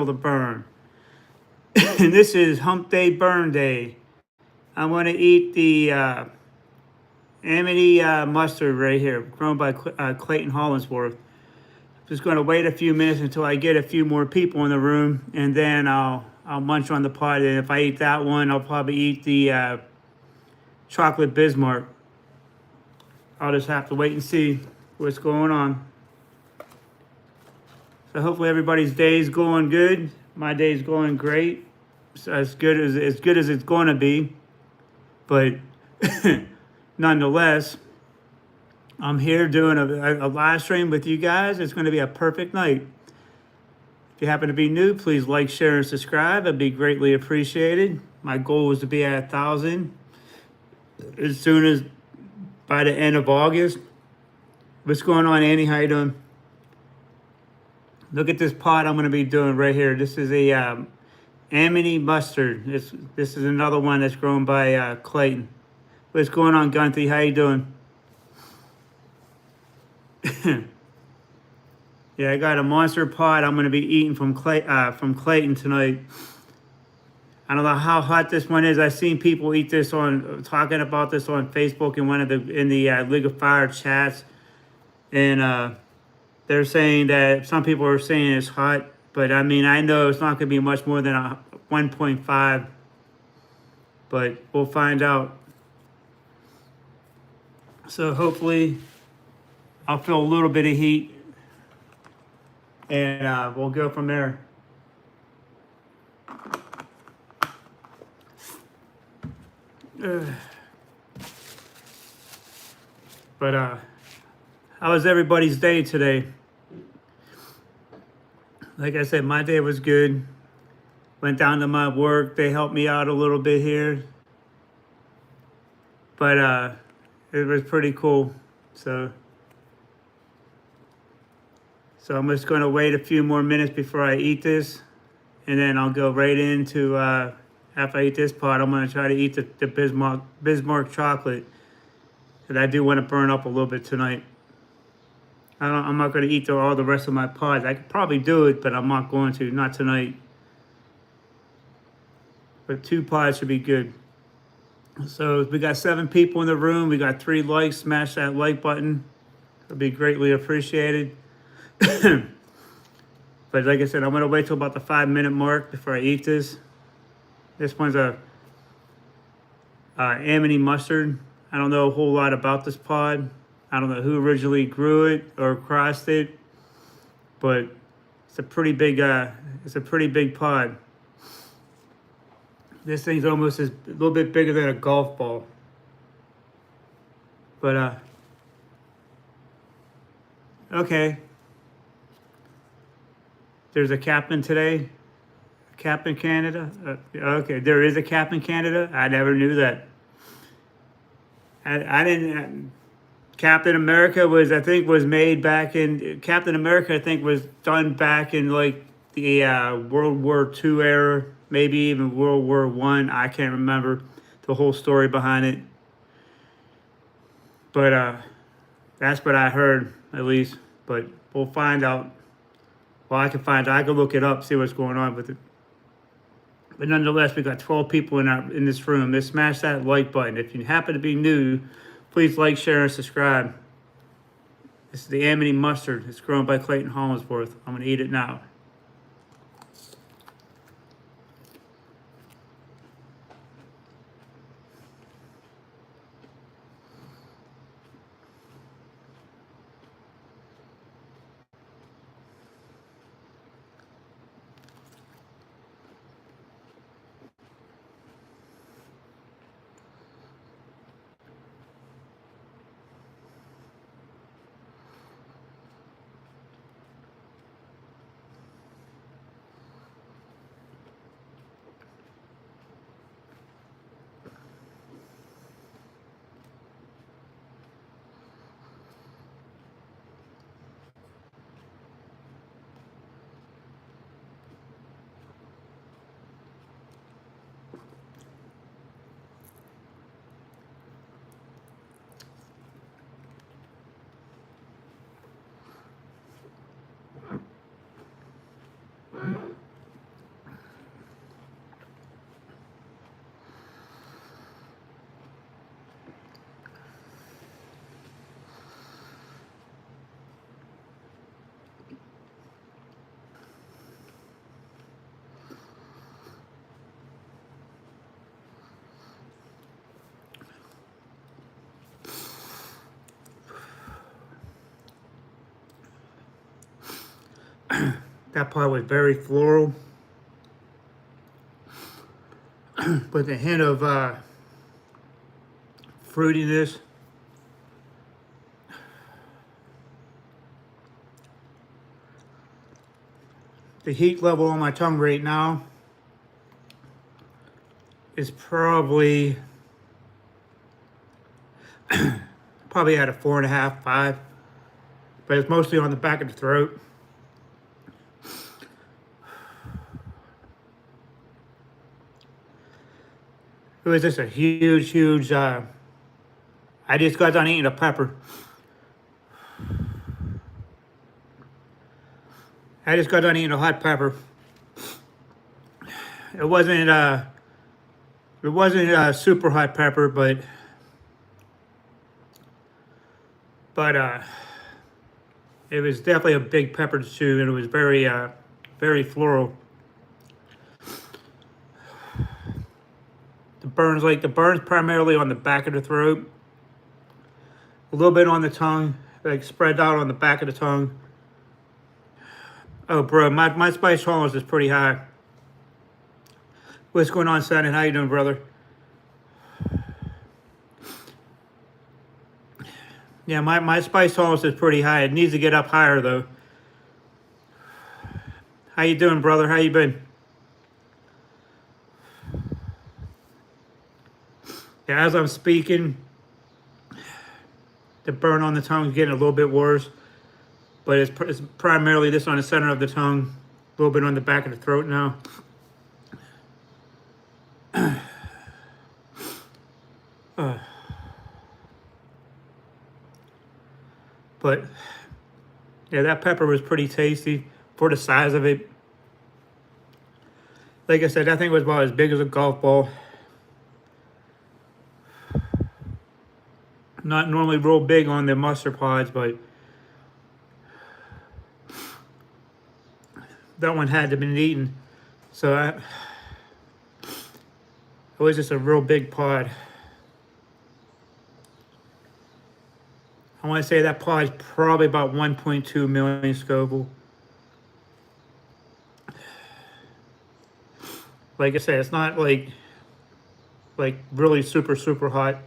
the burn. And this is hump day, burn day. I'm going to eat the Amity mustard right here, grown by Clayton Hollinsworth. Just going to wait a few minutes until I get a few more people in the room, and then I'll munch on the pod. And if I eat that one, I'll probably eat the chocolate Bismarck. I'll just have to wait and see what's going on. So hopefully everybody's day is going good. My day is going great. So as good as it's going to be, but nonetheless, I'm here doing a live stream with you guys. It's going to be a perfect night. If you happen to be new, please like, share, and subscribe. It'd be greatly appreciated. My goal is to be at 1,000 as soon as by the end of August. What's going on, Annie? How you doing? Look at this pot I'm going to be doing right here. This is a Amity mustard. This is another one that's grown by Clayton. What's going on, Gunthy? How you doing? Yeah, I got a monster pot I'm going to be eating from Clayton tonight. I don't know how hot this one is. I've seen people eat this talking about this on Facebook in the League of Fire chats, and they're saying that some people are saying it's hot, but I mean, I know it's not going to be much more than a 1.5, but we'll find out. So hopefully I'll feel a little bit of heat, and we'll go from there. But how was everybody's day today? Like I said, my day was good. Went down to my work. They helped me out a little bit here. But it was pretty cool. So I'm just going to wait a few more minutes before I eat this. And then I'll go right into, after I eat this pot, I'm going to try to eat the Bismarck chocolate. Because I do want to burn up a little bit tonight. I'm not going to eat all the rest of my pods. I could probably do it, but I'm not going to. Not tonight. But 2 pods should be good. So we got 7 people in the room. We got 3 likes. Smash that like button. It'll be greatly appreciated. But like I said, I'm going to wait till about the 5-minute mark before I eat this. This one's a Amity mustard. I don't know a whole lot about this pod. I don't know who originally grew it or crossed it, but it's a pretty big pod. This thing's almost a little bit bigger than a golf ball. But okay. There's a cap in today. Cap in Canada. Okay, there is a cap in Canada. I never knew that. I didn't. Captain America was made back in Captain America. I think was done back in like the World War II era, maybe even World War I. I can't remember the whole story behind it, but that's what I heard at least. But we'll find out. Well, I can find out. I can look it up, see what's going on with it. But nonetheless, we got 12 people in this room. Just smash that like button. If you happen to be new, please like, share, and subscribe. This is the Amity mustard. It's grown by Clayton Hollinsworth. I'm going to eat it now. That part was very floral, with a hint of fruitiness. The heat level on my tongue right now is probably at a 4.5, 5, but it's mostly on the back of the throat. It was just a huge, I just got done eating a pepper. I just got done eating a hot pepper. It wasn't a super hot pepper, but it was definitely a big pepper to chew, and it was very floral. The burns primarily on the back of the throat, a little bit on the tongue, like spread out on the back of the tongue. Oh, bro, my spice tolerance is pretty high. What's going on, Shannon? How you doing, brother? Yeah, my spice tolerance is pretty high. It needs to get up higher, though. How you doing, brother? How you been? Yeah, as I'm speaking, the burn on the tongue is getting a little bit worse, but it's primarily this on the center of the tongue, a little bit on the back of the throat now. But yeah, that pepper was pretty tasty for the size of it. Like I said, that thing was about as big as a golf ball. Not normally real big on the mustard pods, but that one had to have been eaten. So it was just a real big pod. I want to say that pod is probably about 1.2 million Scoville. Like I said, it's not like really super hot,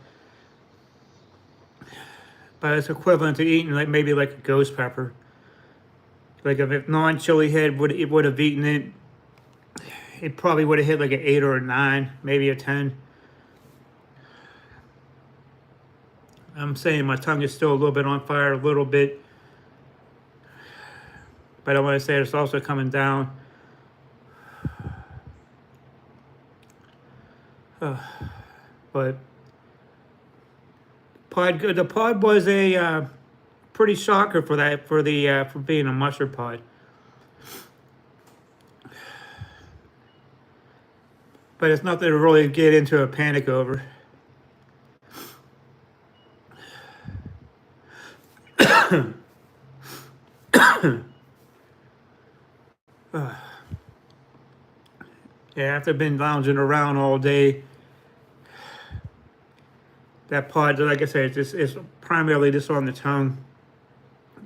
but it's equivalent to eating like maybe like a ghost pepper. Like if non-chili head would have eaten it, it probably would have hit like an 8 or a 9, maybe a 10. I'm saying my tongue is still a little bit on fire, a little bit, but I want to say it's also coming down. But the pod was a pretty shocker for being a mustard pod. But it's nothing to really get into a panic over. Yeah, after been lounging around all day, that pod, like I said, it's primarily just on the tongue,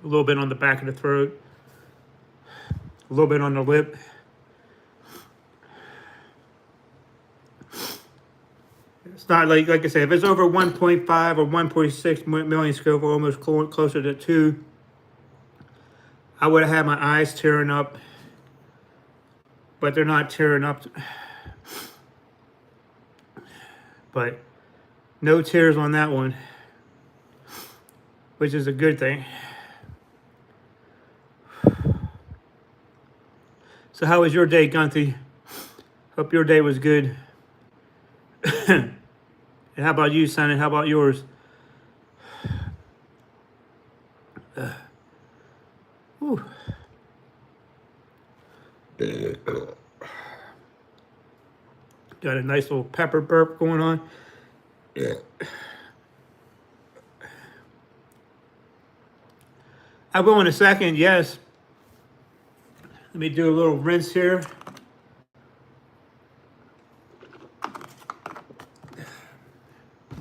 a little bit on the back of the throat, a little bit on the lip. It's not like I said, if it's over 1.5 or 1.6 million Scoville, almost closer to 2, I would have had my eyes tearing up, but they're not tearing up. But no tears on that one, which is a good thing. So how was your day, Gunthy? Hope your day was good. And how about you, Sonny? How about yours? Got a nice little pepper burp going on. I will in a second, yes. Let me do a little rinse here.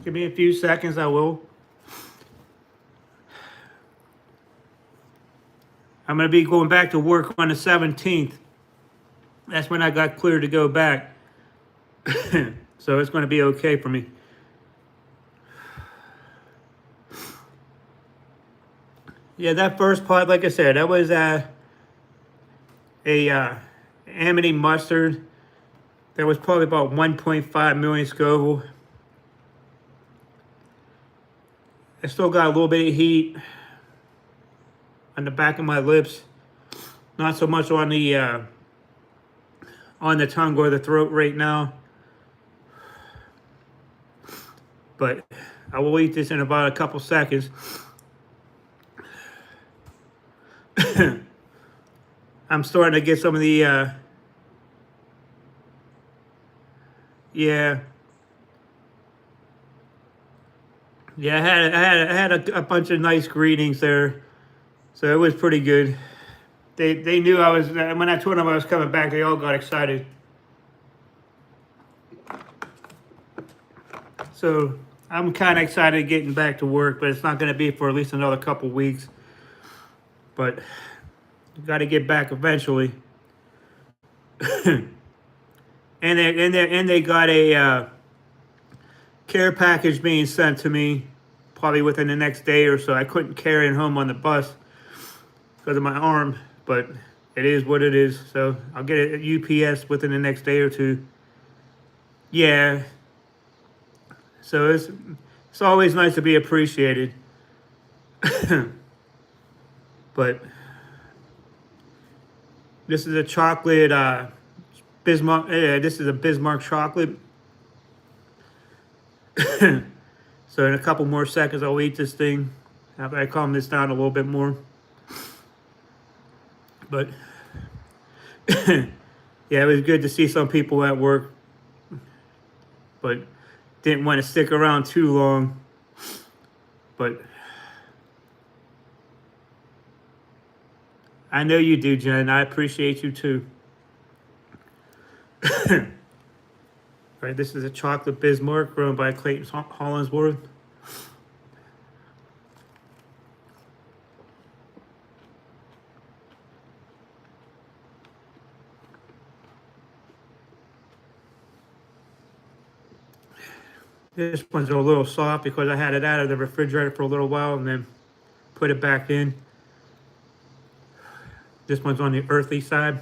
Give me a few seconds, I will. I'm going to be going back to work on the 17th. That's when I got cleared to go back. So it's going to be okay for me. Yeah, that first pod, like I said, that was a Amity mustard. That was probably about 1.5 million Scoville. I still got a little bit of heat on the back of my lips. Not so much on the tongue or the throat right now. But I will eat this in about a couple seconds. I'm starting to get some of the yeah. Yeah, I had a bunch of nice greetings there, so it was pretty good. They knew I was when I told them I was coming back. They all got excited. So I'm kind of excited getting back to work, but it's not going to be for at least another couple weeks. But got to get back eventually. And they got a care package being sent to me probably within the next day or so. I couldn't carry it home on the bus because of my arm, but it is what it is. So I'll get it at UPS within the next day or two. Yeah. So it's always nice to be appreciated. But this is a chocolate Bismarck. This is a Bismarck chocolate. So in a couple more seconds, I'll eat this thing after I calm this down a little bit more. But yeah, it was good to see some people at work, but didn't want to stick around too long. But I know you do, Jen. I appreciate you too. All right, this is a chocolate Bismarck grown by Clayton Hollingsworth. This one's a little soft because I had it out of the refrigerator for a little while and then put it back in. This one's on the earthy side.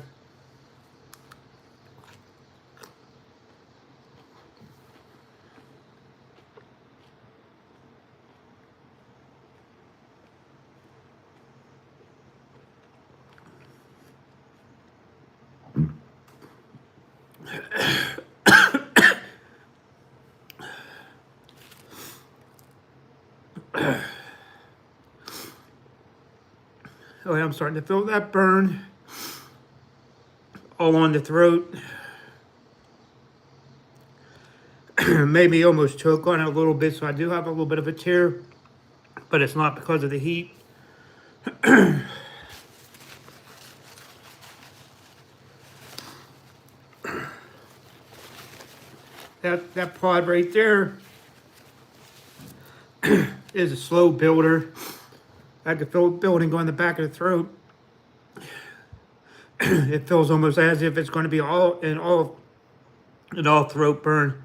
Oh, I'm starting to feel that burn all on the throat. Made me almost choke on it a little bit, so I do have a little bit of a tear, but it's not because of the heat. That pod right there is a slow builder. I can feel it building going the back of the throat. It feels almost as if it's going to be all throat burn,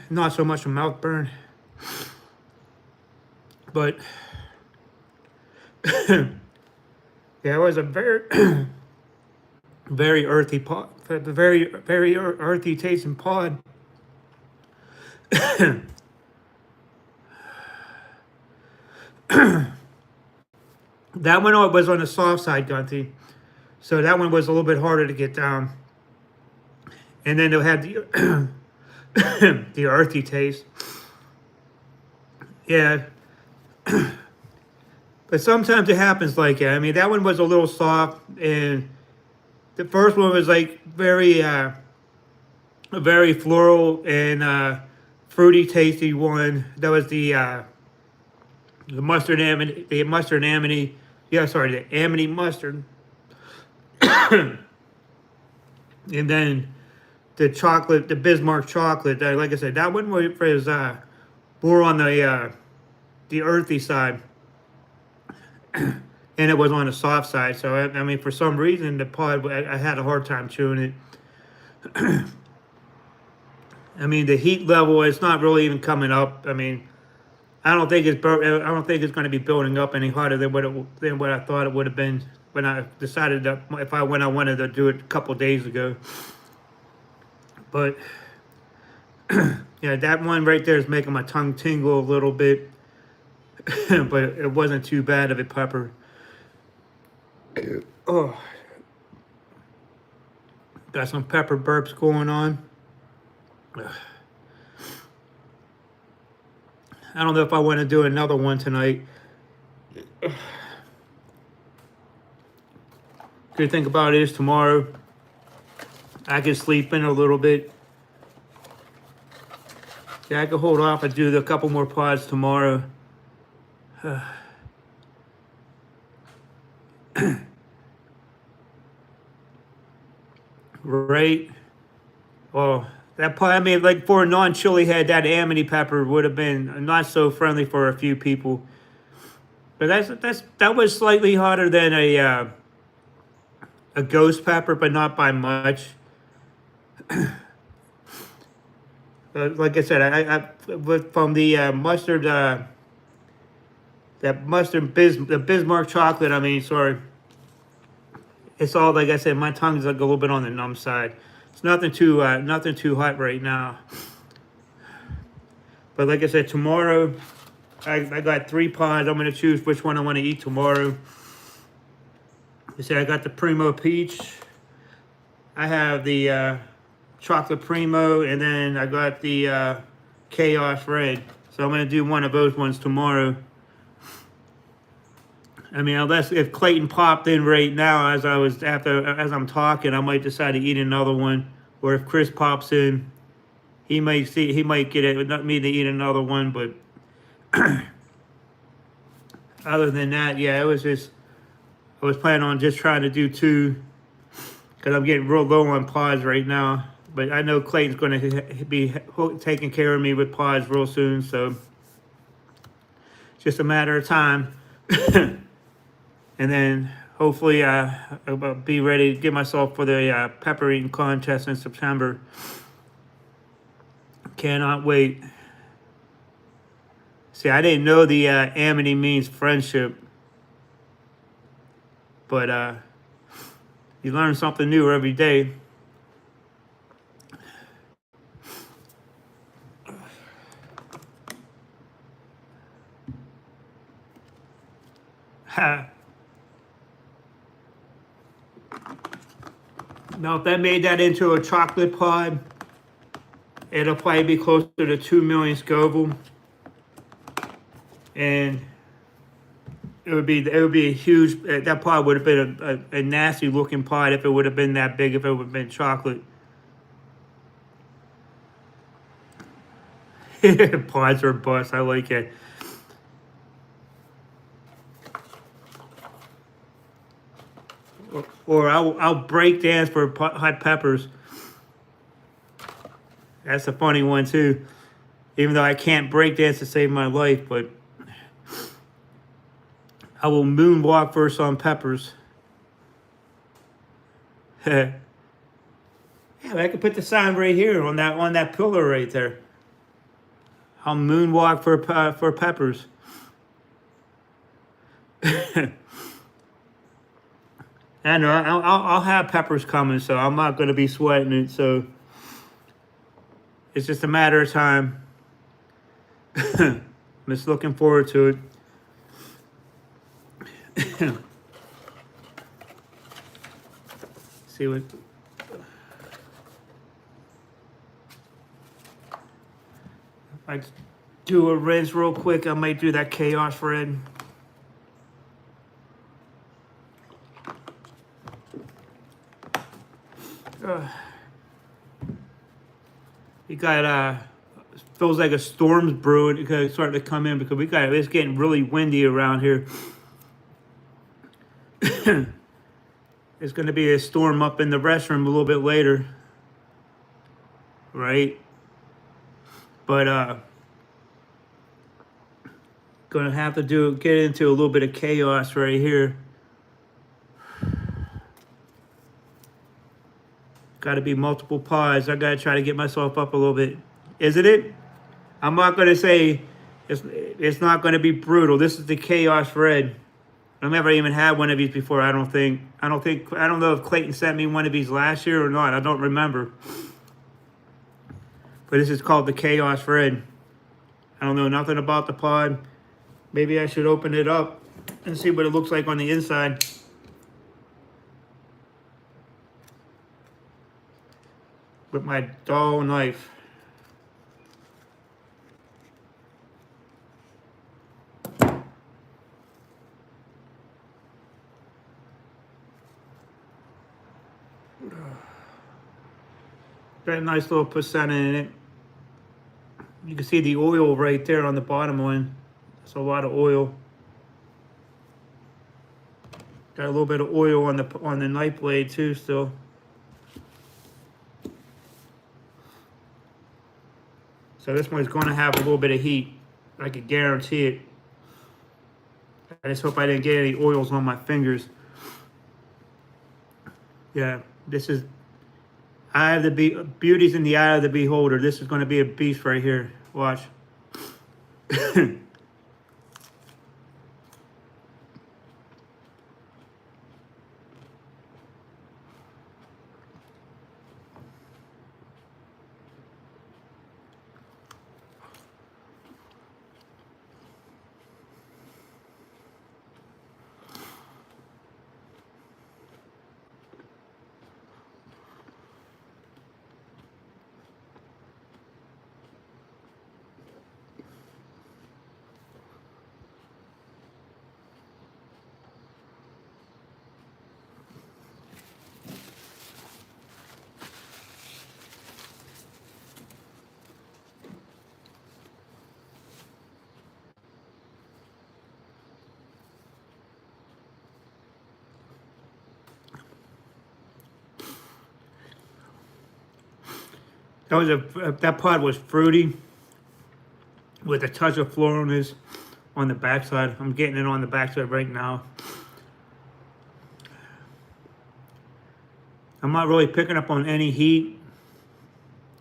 not so much a mouth burn. But yeah, it was a very very earthy pod, very earthy tasting pod. That one was on the soft side, Gunty. So that one was a little bit harder to get down. And then they had the the earthy taste. Yeah. But sometimes it happens like that. I mean, that one was a little soft, and the first one was like very floral and fruity tasty one. That was the mustard amity, yeah, sorry, the amity mustard. And then the chocolate, the Bismarck chocolate, like I said, that one was more on the earthy side. and it was on the soft side. So I mean, for some reason, the pod I had a hard time chewing it. I mean, the heat level is not really even coming up. I mean, I don't think I don't think it's going to be building up any harder than than what I thought it would have been when I decided that when I wanted to do it a couple days ago. But yeah, that one right there is making my tongue tingle a little bit, but it wasn't too bad of a pepper. Oh, got some pepper burps going on. I don't know if I want to do another one tonight. Good thing about it is tomorrow I can sleep in a little bit. Yeah, I can hold off and do a couple more pods tomorrow. Right? Well, that pod, I mean, like for a non-chili head, that amity pepper would have been not so friendly for a few people. But that was slightly hotter than a ghost pepper, but not by much. Like I said, from the mustard, that the Bismarck chocolate. I mean, sorry, it's all like I said. My tongue's like a little bit on the numb side. It's nothing too hot right now. But like I said, tomorrow I got 3 pods. I'm gonna choose which one I want to eat tomorrow. You see, I got the Primo Peach. I have the Chocolate Primo, and then I got the Chaos Red. So I'm gonna do one of those ones tomorrow. I mean, unless if Clayton popped in right now as I'm talking, I might decide to eat another one. Or if Chris pops in, he might get it. Not me to eat another one, but other than that, yeah, I was planning on just trying to do 2 because I'm getting real low on pods right now. But I know Clayton's going to be taking care of me with pods real soon, so it's just a matter of time. And then hopefully I'll be ready to get myself for the pepper eating contest in September. Cannot wait. See, I didn't know the amity means friendship, but you learn something new every day. Ha. Now, if that made that into a chocolate pod, it'll probably be closer to 2 million Scoville, and it would be a huge. That pod would have been a nasty looking pod if it would have been that big. If it would have been chocolate. Pods are bust. I like it. Or I'll break dance for hot peppers. That's a funny one too. Even though I can't break dance to save my life, but I will moonwalk for some peppers. Yeah, I could put the sign right here on that pillar right there. I'll moonwalk for peppers. I know I'll have peppers coming, so I'm not going to be sweating it. So it's just a matter of time. I'm just looking forward to it. See what. If I do a rinse real quick, I might do that Chaos Red. You got feels like a storm's brewing. It's starting to come in because it's getting really windy around here. It's going to be a storm up in the restroom a little bit later, right? But gonna have to get into a little bit of chaos right here. Got to be multiple pods. I got to try to get myself up a little bit. Isn't it? I'm not going to say it's not going to be brutal. This is the Chaos Red. I've never even had one of these before. I don't know if Clayton sent me one of these last year or not. I don't remember. But this is called the Chaos Red. I don't know nothing about the pod. Maybe I should open it up and see what it looks like on the inside. With my dull knife. Got a nice little percent in it. You can see the oil right there on the bottom one. That's a lot of oil. Got a little bit of oil on the knife blade too still. So this one's going to have a little bit of heat. I can guarantee it. I just hope I didn't get any oils on my fingers. Yeah, this is eye of the beauty's in the eye of the beholder. This is going to be a beast right here. Watch. That pod was fruity with a touch of floralness on the backside. I'm getting it on the backside right now. I'm not really picking up on any heat,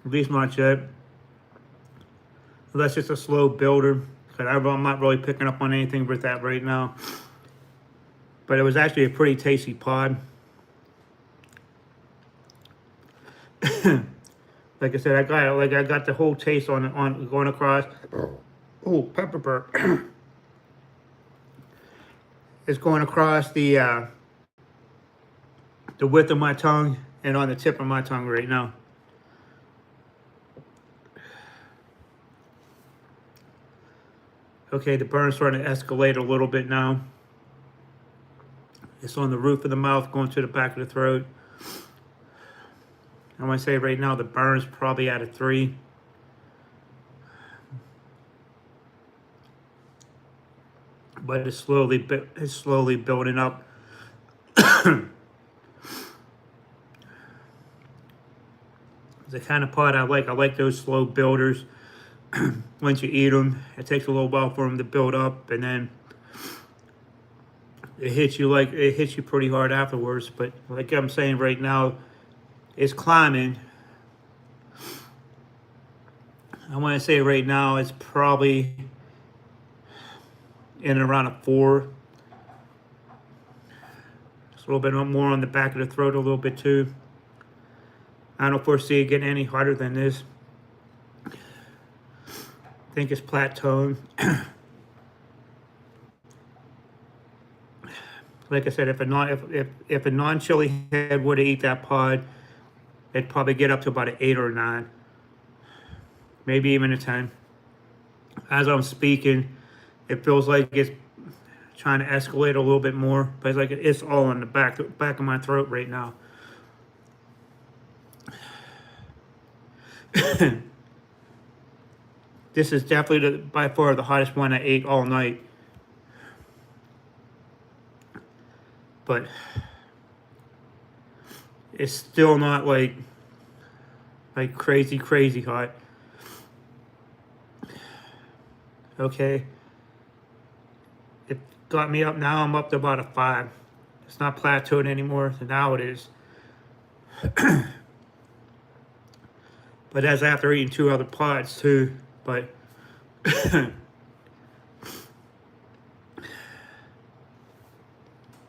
at least not yet. Unless it's a slow builder, because I'm not really picking up on anything with that right now. But it was actually a pretty tasty pod. Like I said, I got the whole taste on going across. Oh, pepper burp. It's going across the width of my tongue and on the tip of my tongue right now. Okay, the burn's starting to escalate a little bit now. It's on the roof of the mouth, going to the back of the throat. I want to say right now the burn's probably at a 3. But it's slowly building up. It's the kind of pod I like. I like those slow builders. Once you eat them, it takes a little while for them to build up, and then it hits you pretty hard afterwards. But like I'm saying right now, it's climbing. I want to say right now it's probably in and around a 4. Just a little bit more on the back of the throat, a little bit too. I don't foresee it getting any harder than this. I think it's plateauing. Like I said, if a non-chili head were to eat that pod, it'd probably get up to about an 8 or a 9, maybe even a 10. As I'm speaking, it feels like it's trying to escalate a little bit more, but it's like it's all in the back of my throat right now. This is definitely by far the hottest one I ate all night. But it's still not like crazy hot. Okay. It got me up now. I'm up to about a 5. It's not plateaued anymore, so now it is. But that's after eating 2 other pods too. But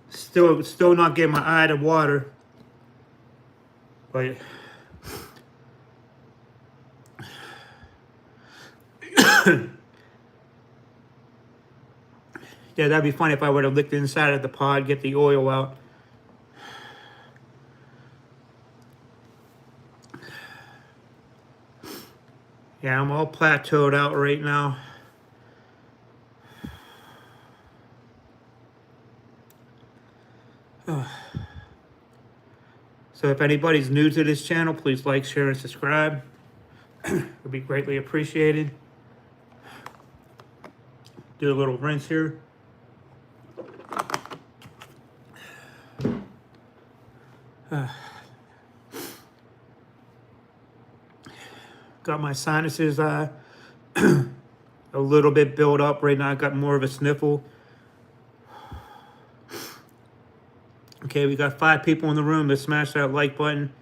still not getting my eye to water. But yeah, that'd be funny if I would have licked the inside of the pod, get the oil out. Yeah, I'm all plateaued out right now. So if anybody's new to this channel, please like, share, and subscribe. It would be greatly appreciated. Do a little rinse here. Got my sinuses a little bit built up right now. I got more of a sniffle. Okay, we got 5 people in the room. Let's smash that like button.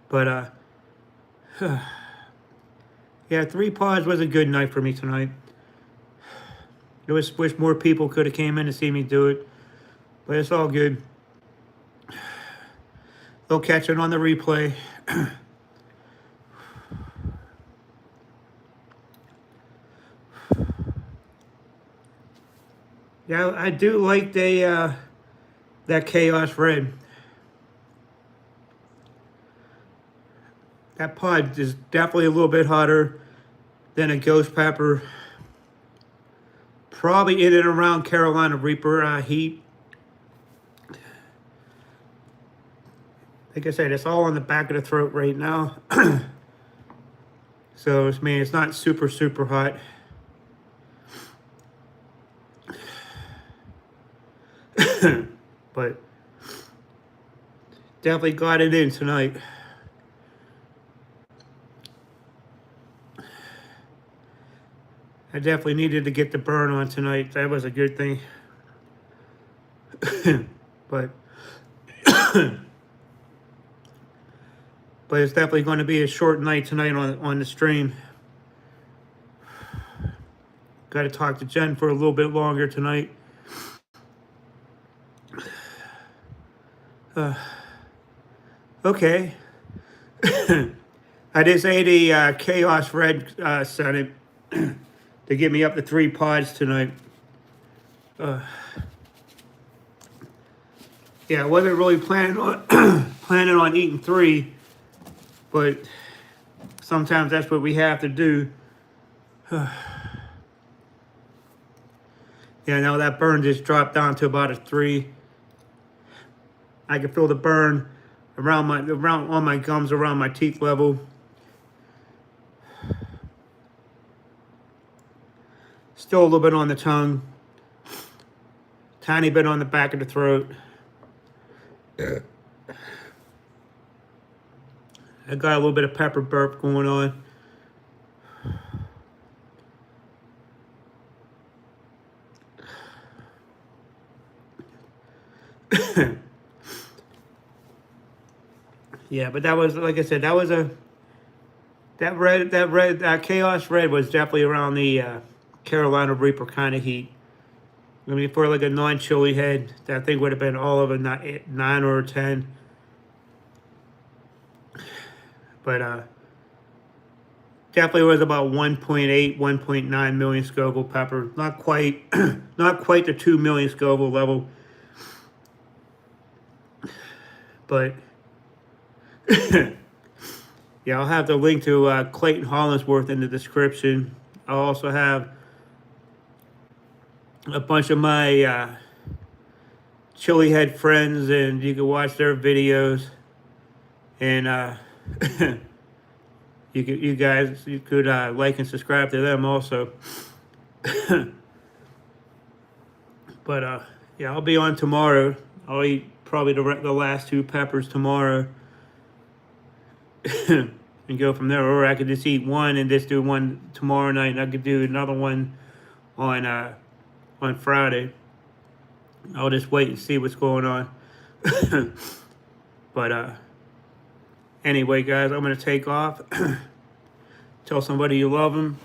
But yeah, 3 pods was a good night for me tonight. I just wish more people could have came in to see me do it, but it's all good. They'll catch it on the replay. Yeah, I do like that Chaos Red. That pod is definitely a little bit hotter than a Ghost Pepper. Probably in and around Carolina Reaper heat. Like I said, it's all on the back of the throat right now. So, I mean, it's not super, super hot. But definitely got it in tonight. I definitely needed to get the burn on tonight. That was a good thing. But but it's definitely going to be a short night tonight on the stream. Got to talk to Jen for a little bit longer tonight. Okay. I just ate a Chaos Red Senate to get me up to 3 pods tonight. Yeah, I wasn't really planning on eating 3, but sometimes that's what we have to do. Yeah, now that burn just dropped down to about a 3. I can feel the burn around on my gums, around my teeth level. Still a little bit on the tongue. Tiny bit on the back of the throat. I got a little bit of pepper burp going on. Yeah, but that was, like I said, that was that Chaos Red was definitely around the Carolina Reaper kind of heat. I mean, for like a non-chili head, that thing would have been all of a 9 or a 10. But definitely was about 1.8, 1.9 million Scoville pepper. Not quite, not quite the 2 million Scoville level. But yeah, I'll have the link to Clayton Hollinsworth in the description. I'll also have a bunch of my chili head friends, and you can watch their videos. And you guys could like and subscribe to them also. But yeah, I'll be on tomorrow. I'll eat probably the last 2 peppers tomorrow. And go from there. Or I could just eat 1 and just do 1 tomorrow night, and I could do another one on Friday. I'll just wait and see what's going on. But anyway, guys, I'm gonna take off. Tell somebody you love them.